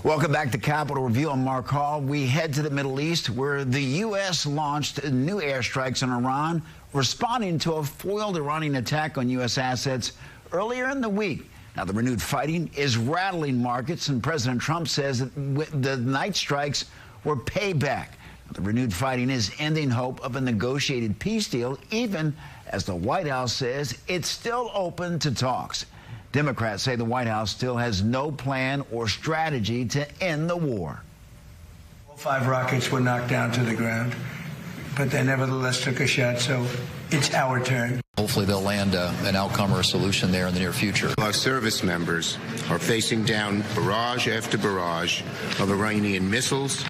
Welcome back to Capitol Review. I'm Mark Hall. We head to the Middle East, where the U.S. launched new airstrikes on Iran, responding to a foiled Iranian attack on U.S. assets earlier in the week. Now, the renewed fighting is rattling markets, and President Trump says that the night strikes were payback. The renewed fighting is ending hope of a negotiated peace deal, even as the White House says it's still open to talks. Democrats say the White House still has no plan or strategy to end the war. All 5 rockets were knocked down to the ground, but they nevertheless took a shot, so it's our turn. Hopefully they'll land an outcome or a solution there in the near future. Our service members are facing down barrage after barrage of Iranian missiles.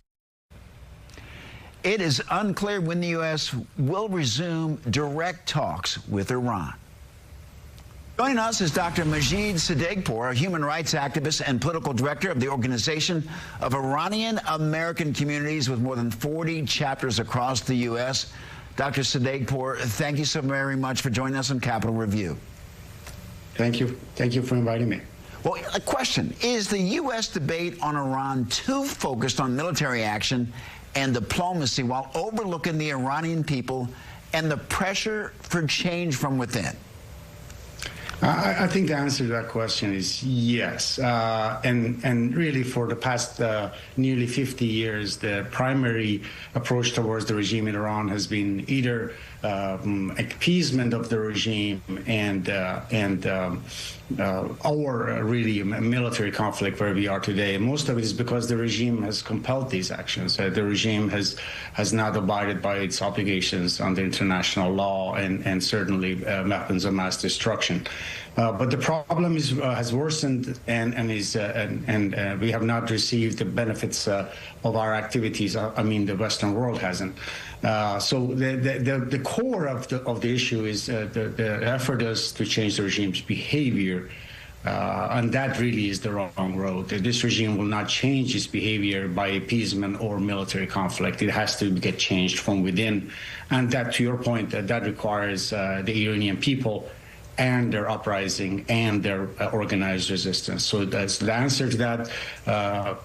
It is unclear when the U.S. will resume direct talks with Iran. Joining us is Dr. Majid Sadeghpour, a human rights activist and political director of the Organization of Iranian-American Communities with more than 40 chapters across the U.S. Dr. Sadeghpour, thank you so very much for joining us on Capitol Review. Thank you. Thank you for inviting me. Well, a question. Is the U.S. debate on Iran too focused on military action and diplomacy while overlooking the Iranian people and the pressure for change from within? I think the answer to that question is yes. And really, for the past nearly 50 years, the primary approach towards the regime in Iran has been either appeasement of the regime or really a military conflict where we are today. Most of it is because the regime has compelled these actions. The regime has not abided by its obligations under international law and certainly weapons of mass destruction. But the problem has worsened, and we have not received the benefits of our activities. I mean, the Western world hasn't. So the core of the issue is the effort is to change the regime's behavior, and that really is the wrong road. This regime will not change its behavior by appeasement or military conflict. It has to get changed from within, and that, to your point, that requires the Iranian people and their uprising and their organized resistance. So that's the answer to that.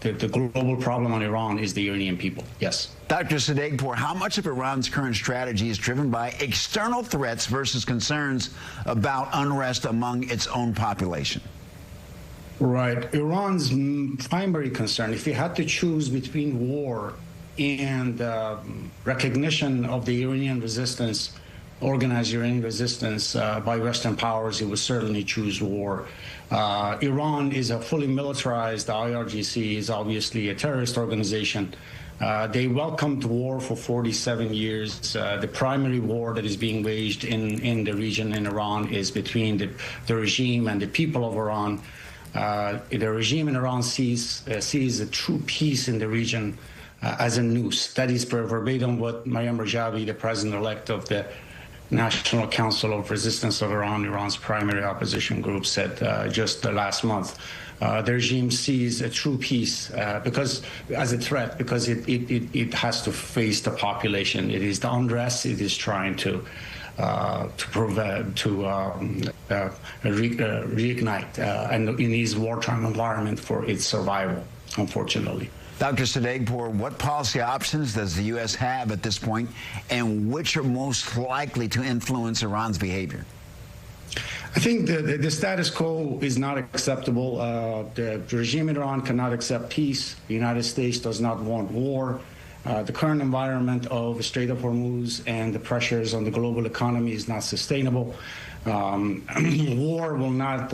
The global problem on Iran is the Iranian people. Yes. Dr. Sadeghpour, how much of Iran's current strategy is driven by external threats versus concerns about unrest among its own population? Right. Iran's primary concern, if you had to choose between war and recognition of the Iranian resistance, organized Iranian resistance by Western powers, it would certainly choose war. Iran is a fully militarized. The IRGC is obviously a terrorist organization. They welcomed war for 47 years. The primary war that is being waged in the region in Iran is between the regime and the people of Iran. The regime in Iran sees a true peace in the region as a noose. That is verbatim what Maryam Rajavi, the president-elect of the National Council of Resistance of Iran, Iran's primary opposition group, said just last month. The regime sees a true peace because as a threat, because it has to face the population. It is the unrest it is trying to reignite and in this wartime environment for its survival, unfortunately. Dr. Sadeghpour, what policy options does the U.S. have at this point, and which are most likely to influence Iran's behavior? I think the status quo is not acceptable. The regime in Iran cannot accept peace. The United States does not want war. The current environment of the Strait of Hormuz and the pressures on the global economy is not sustainable. War will not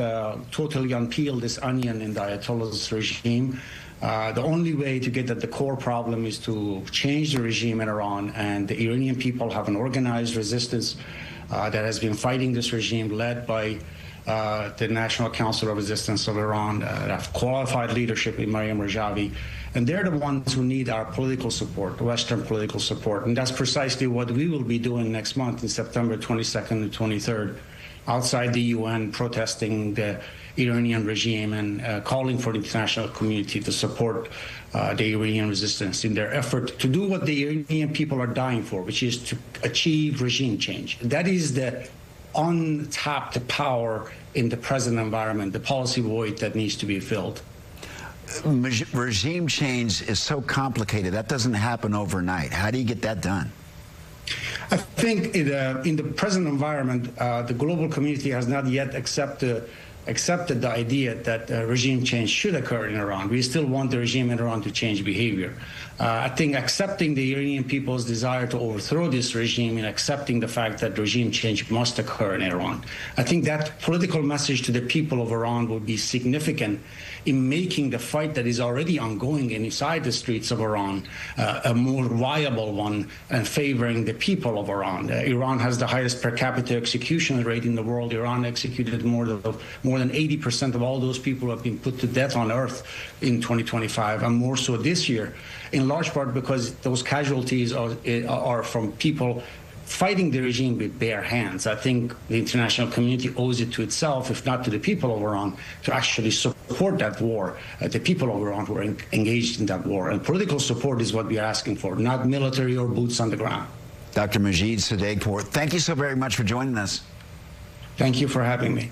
totally unpeel this onion in the Ayatollah's regime. The only way to get at the core problem is to change the regime in Iran, and the Iranian people have an organized resistance that has been fighting this regime, led by the National Council of Resistance of Iran, have qualified leadership in Maryam Rajavi, and they're the ones who need our political support, Western political support, and that's precisely what we will be doing next month in September 22nd and 23rd, outside the UN, protesting the Iranian regime and calling for the international community to support the Iranian resistance in their effort to do what the Iranian people are dying for, which is to achieve regime change. That is the untapped power in the present environment, the policy void that needs to be filled. regime change is so complicated. That doesn't happen overnight. How do you get that done? I think in the present environment, the global community has not yet accepted the idea that regime change should occur in Iran. We still want the regime in Iran to change behavior. I think accepting the Iranian people's desire to overthrow this regime and accepting the fact that regime change must occur in Iran, I think that political message to the people of Iran would be significant in making the fight that is already ongoing inside the streets of Iran a more viable one and favoring the people of Iran. Iran has the highest per capita execution rate in the world. Iran executed more than 80% of all those people who have been put to death on earth in 2025, and more so this year, in large part because those casualties are from people fighting the regime with bare hands. I think the international community owes it to itself, if not to the people of Iran, to actually support that war, the people of Iran who are engaged in that war. And political support is what we are asking for, not military or boots on the ground. Dr. Majid Sadeghpour, thank you so very much for joining us. Thank you for having me.